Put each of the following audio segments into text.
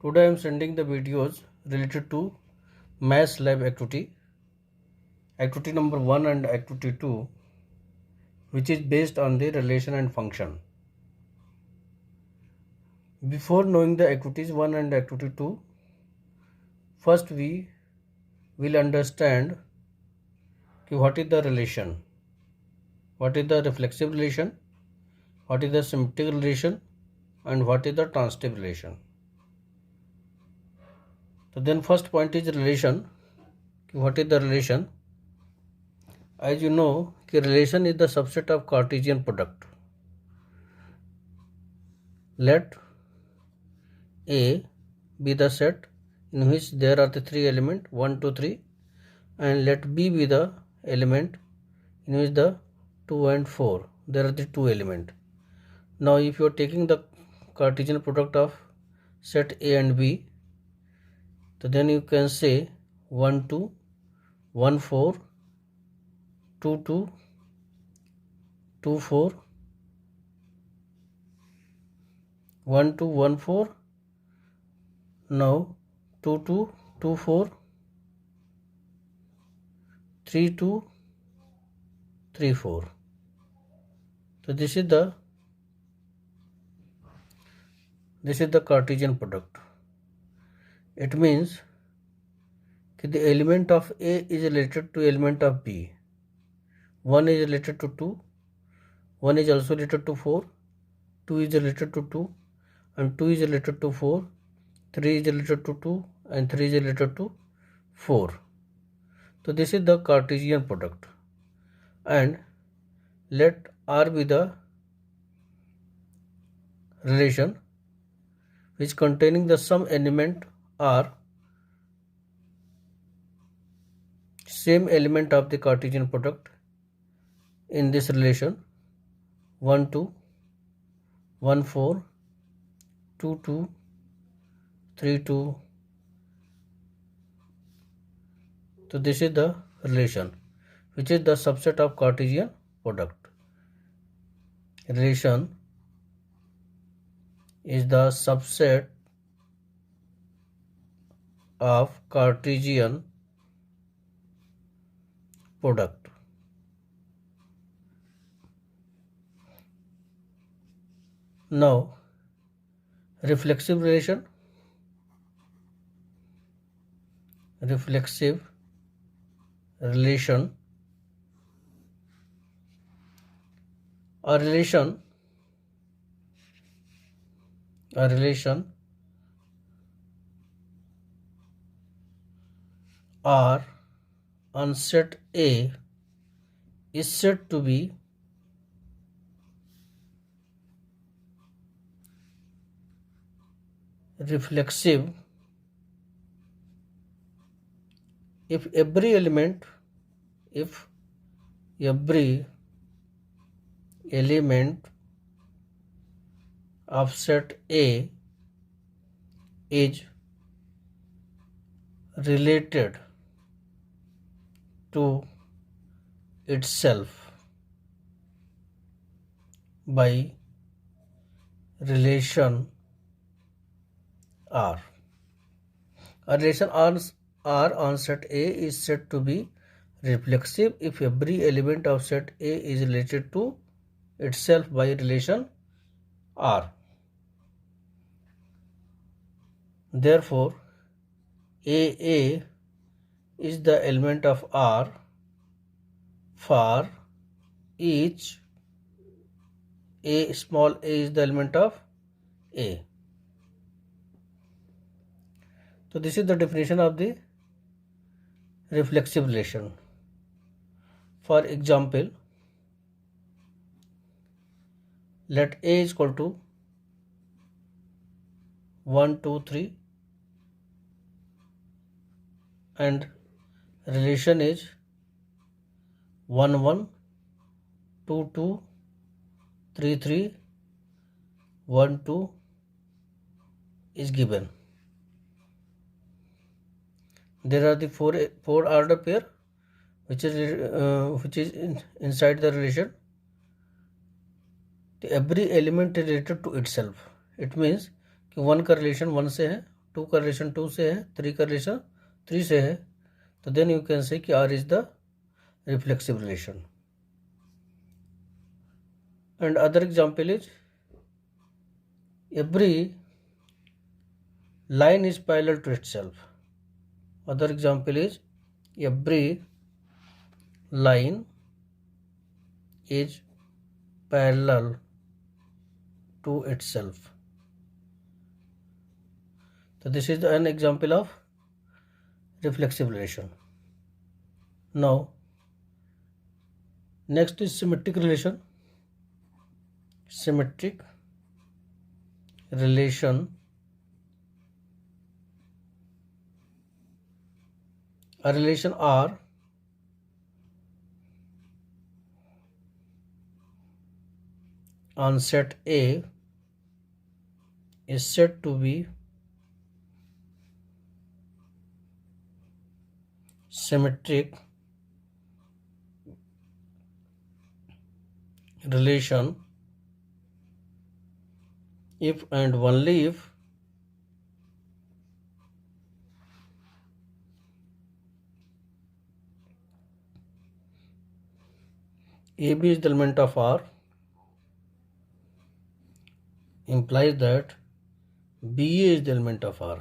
Today I am sending the videos related to math lab activity number 1 and activity 2, which is based on the relation and function. Before knowing the activities 1 and activity 2, first we will understand what is the relation, what is the reflexive relation, what is the symmetric relation, and what is the transitive relation. So then first point is relation. What is the relation? As you know, relation is the subset of Cartesian product. Let A be the set in which there are the three elements 1, 2, 3, and let B be the element in which the 2 and 4 there are the two elements. Now if you are taking the Cartesian product of set A and B, so then you can say 1 2 1 4 2 2 2 4 1 2 1 4. Now 2 2 2 4 3 2 3 4. So this is the Cartesian product. It means that the element of A is related to element of B. 1 is related to 2, 1 is also related to 4, 2 is related to 2, and 2 is related to 4, 3 is related to 2, and 3 is related to 4. So this is the Cartesian product, and let R be the relation which containing the some element R, same element of the Cartesian product in this relation 1 2 1 4 2 2 3 2. So this is the relation which is the subset of Cartesian product. Relation is the subset of Cartesian product. Now reflexive relation. A relation R on set A is said to be reflexive if every element of set A is related to itself by relation R. A relation R on set A is said to be reflexive if every element of set A is related to itself by relation R. Therefore, AA is the element of R for each A small a is the element of A. So this is the definition of the reflexive relation. For example, let A is equal to 1 2 3 and relation is 1 1 2 2 3 3 1 2 is given. There are the four order pair which is inside the relation. every element is related to itself. It means कि one का relation one से है 2 का relation 2 से है, 3 का relation 3 से है, तो देन यू कैन से कि R is the reflexive relation. And other example is every line is parallel to itself. Other example is every line is parallel to itself. So this is an example of reflexive relation. Now next is symmetric relation. Symmetric relation, a relation R on set A is said to be symmetric relation if and only if AB is the element of R, implies that BA is the element of R,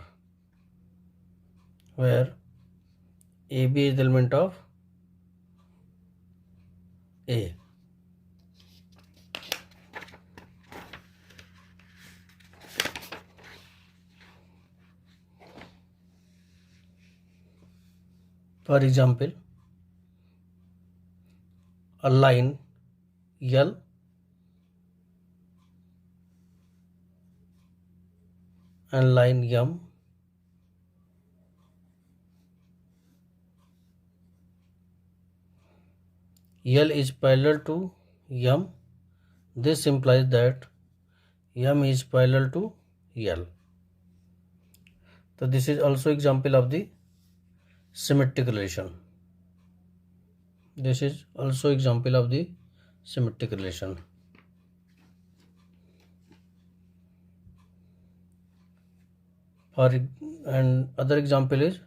where AB is the element of A. For example, a line L and line M L is parallel to M. This implies that M is parallel to L. So this is also example of the symmetric relation. This is also example of the symmetric relation. And other example is,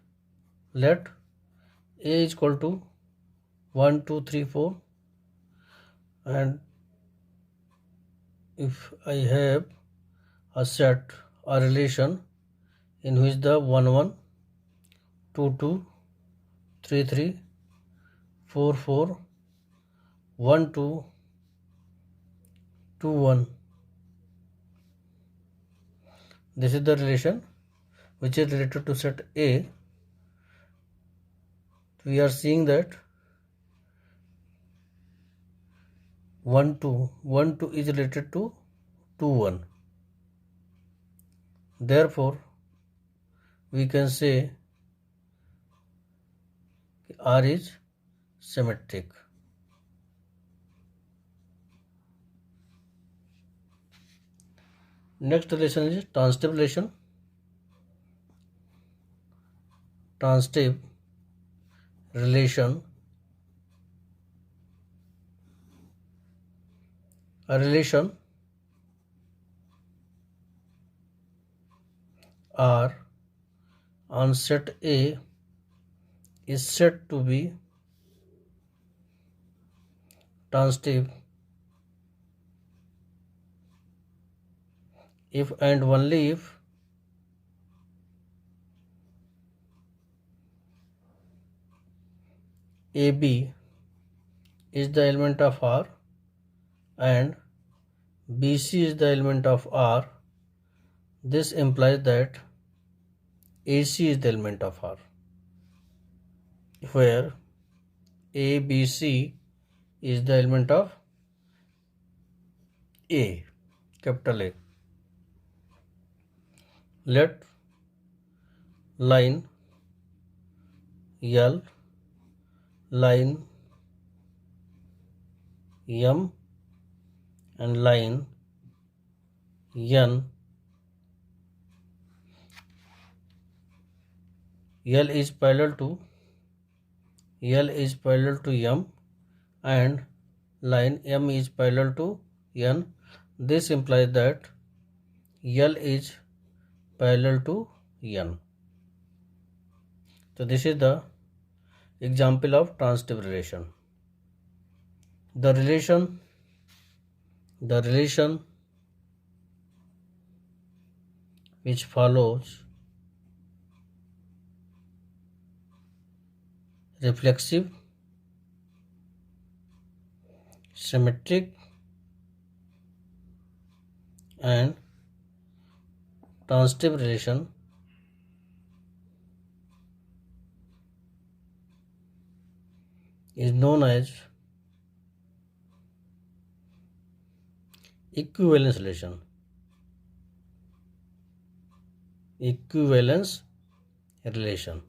let A is equal to 1, 2, 3, 4, and if I have a set, a relation in which the 1, 1, 2, 2, 3, 3, 4, 4, 1, 2, 2, 1. This is the relation which is related to set A. We are seeing that 1, 2, 1, 2 is related to 2, 1. Therefore, we can say R is symmetric. Next relation is transitive relation. Transitive relation, a relation R on set A is said to be transitive if and only if AB is the element of R and BC is the element of R. This implies that AC is the element of R, where ABC is the element of A, capital A. Let line L, line M and line N, L is parallel to M and line M is parallel to N. This implies that L is parallel to n. So this is the example of transitive relation. The relation which follows reflexive, symmetric and transitive relation is known as equivalence relation. Equivalence relation.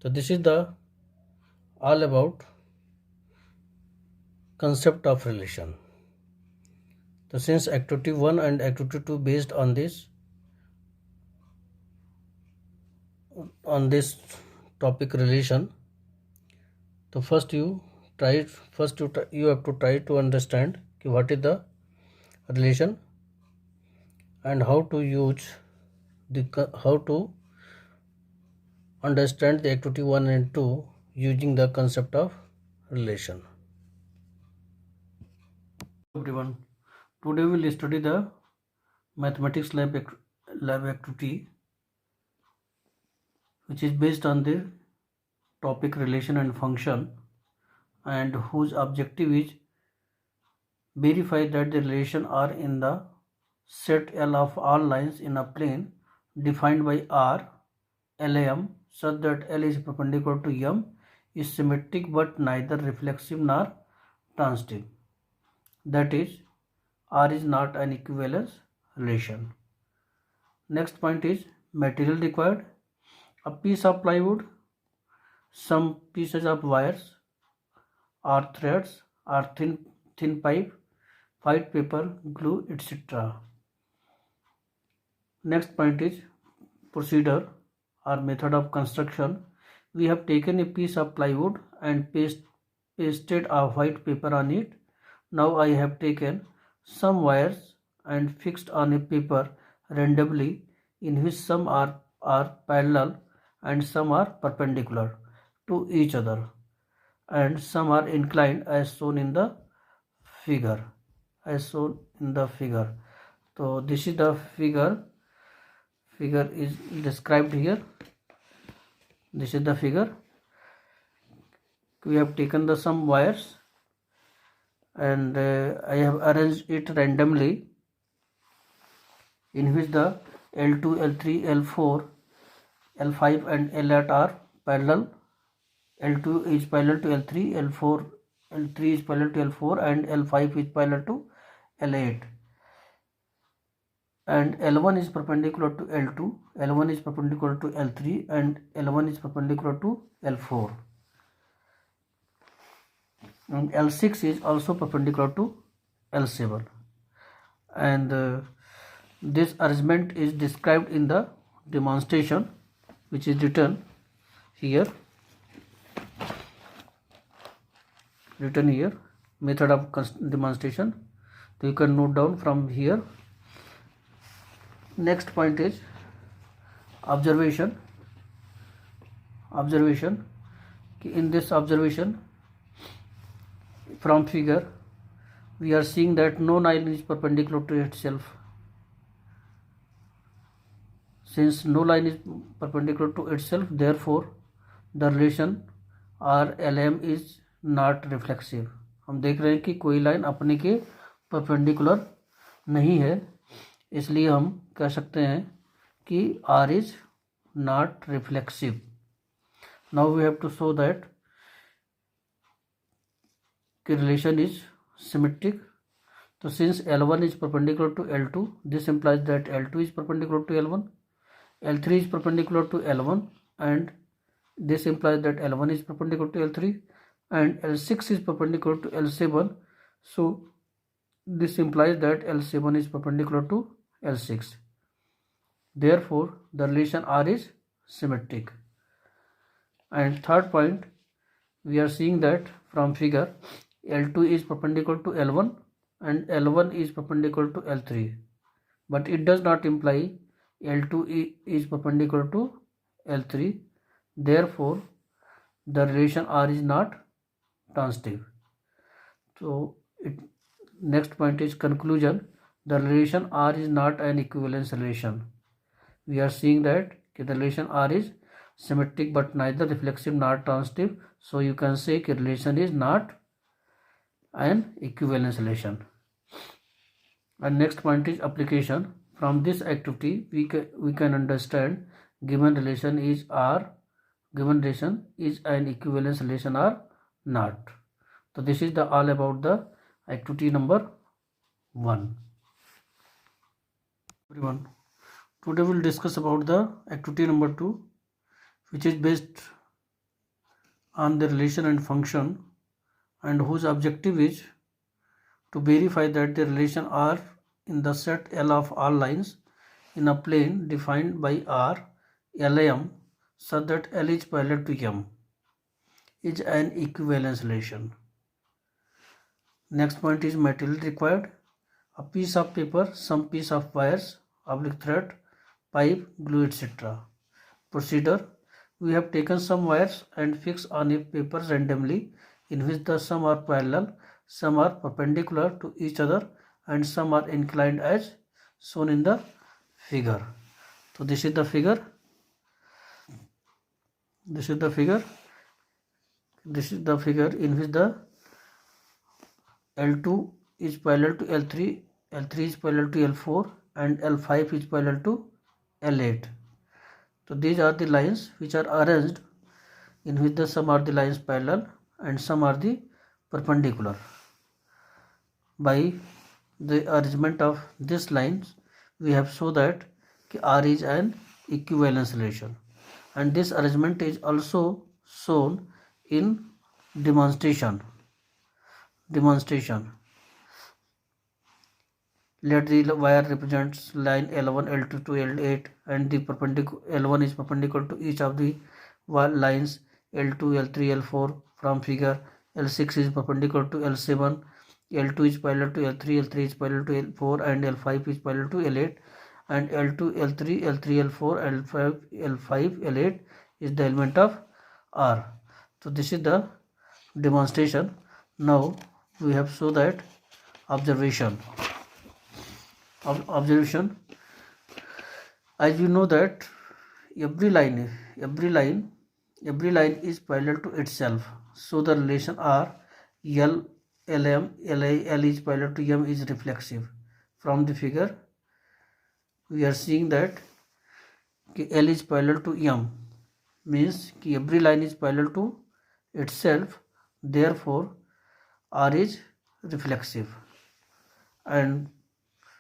So this is the all about concept of relation. So since activity 1 and activity 2 based on this topic relation, so first you have to try to understand what is the relation and how to understand the activity 1 and 2 using the concept of relation. Everyone, today we will study the mathematics lab activity which is based on the topic relation and function, and whose objective is verify that the relation are in the set L of all lines in a plane defined by R, LM, such that L is perpendicular to M, is symmetric but neither reflexive nor transitive. That is, R is not an equivalence relation. Next point is material required. A piece of plywood, some pieces of wires or threads or thin pipe, white paper, glue, etc. Next point is procedure or method of construction. We have taken a piece of plywood and pasted a white paper on it. Now I have taken some wires and fixed on a paper randomly, in which some are parallel and some are perpendicular to each other and some are inclined as shown in the figure. So this is the figure is described here. This is the figure. We have taken the some wires and I have arranged it randomly, in which the L2, L3, L4, L5 and L8 are parallel. L2 is parallel to L3, L3 is parallel to L4 and L5 is parallel to L8. And L1 is perpendicular to L2, L1 is perpendicular to L3 and L1 is perpendicular to L4. And L6 is also perpendicular to L7. And this arrangement is described in the demonstration, which is written here. Method of demonstration. So you can note down from here. Next point is observation. In this observation, from figure, we are seeing that no line is perpendicular to itself. Since no line is perpendicular to itself, therefore the relation RLM is not reflexive. हम देख रहे हैं कि कोई line अपने के perpendicular नहीं है, इसलिए हम कह सकते हैं कि R is not reflexive. Now we have to show that the relation is symmetric. So since L1 is perpendicular to L2, this implies that L2 is perpendicular to L1, L3 is perpendicular to L1, and this implies that L1 is perpendicular to L3 and L6 is perpendicular to L7. So this implies that L7 is perpendicular to L6. Therefore the relation R is symmetric. And third point, we are seeing that from figure, L2 is perpendicular to L1 and L1 is perpendicular to L3, but it does not imply L2 is perpendicular to L3. Therefore, the relation R is not transitive. So, next point is conclusion. The relation R is not an equivalence relation. We are seeing that the relation R is symmetric but neither reflexive nor transitive. So, you can say the relation is not an equivalence relation. And next point is application. From this activity, we can understand given relation is R, given relation is an equivalence relation or not. So this is the all about the activity number 1. Everyone, today we will discuss about the activity number 2, which is based on the relation and function, and whose objective is to verify that the relation R in the set L of all lines in a plane defined by R, LM, such that L is parallel to M is an equivalence relation. Next point is material required: a piece of paper, some piece of wires, oblique thread, pipe, glue, etc. Procedure: we have taken some wires and fixed on a paper randomly, in which the some are parallel, some are perpendicular to each other, and some are inclined as shown in the figure. So this is the figure. This is the figure in which the L2 is parallel to L3, L3 is parallel to L4, and L5 is parallel to L8. So these are the lines which are arranged, in which the some are the lines parallel and some are the perpendicular. By the arrangement of these lines, we have shown that R is an equivalence relation, and this arrangement is also shown in demonstration. Let the wire represents line L1, L2 to L8, and the L1 is perpendicular to each of the lines L2, L3, L4 from figure. L6 is perpendicular to L7, L2 is parallel to L3, L3 is parallel to L4, and L5 is parallel to L8, and L2, L3, L3, L4, L5, L8 is the element of R. So this is the demonstration. Now we have shown that observation. As you know that every line is parallel to itself. So the relation R, L, LM, L is parallel to M is reflexive. From the figure, we are seeing that L is parallel to M, means every line is parallel to itself. Therefore, R is reflexive. And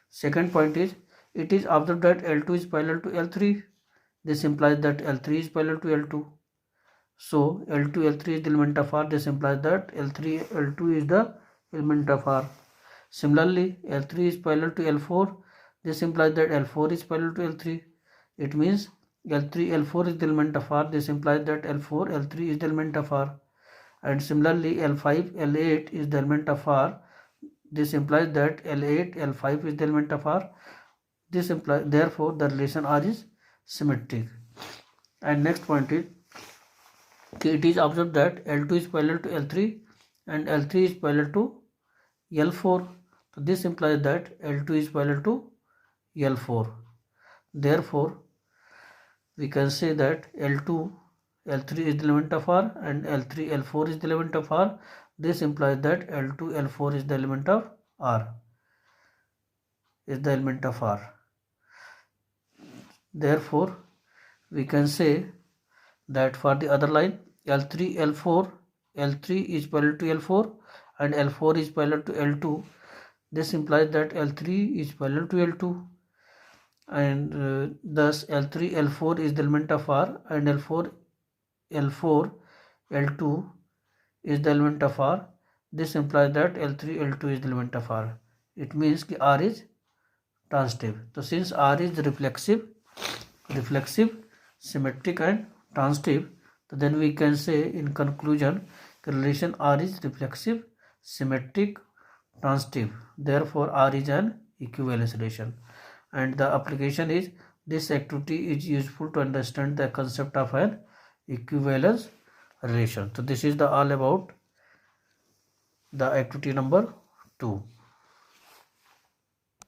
second point is, it is observed that L2 is parallel to L3. This implies that L3 is parallel to L2. So L2, L3 is the element of R. This implies that L3, L2 is the element of R. Similarly, L3 is parallel to L4. This implies that L4 is parallel to L3. It means L3, L4 is the element of R. This implies that L4, L3 is the element of R. And similarly, L5, L8 is the element of R. This implies that L8, L5 is the element of R. This implies, therefore, the relation R is symmetric. And next point is, it is observed that L2 is parallel to L3 and L3 is parallel to L4. So this implies that L2 is parallel to L4. Therefore, we can say that L2, L3 is the element of R and L3, L4 is the element of R. This implies that L2, L4 is the element of R. Therefore, we can say that for the other line L3, L4, L3 is parallel to L4 and L4 is parallel to L2. This implies that L3 is parallel to L2, and thus L3, L4 is the element of R and L4, L2 is the element of R. This implies that L3, L2 is the element of R. It means that R is transitive. So since R is reflexive, symmetric and transitive, so then we can say in conclusion, the relation R is reflexive, symmetric, transitive. Therefore, R is an equivalence relation. And the application is This activity is useful to understand the concept of an equivalence relation. So this is the all about the activity number 2.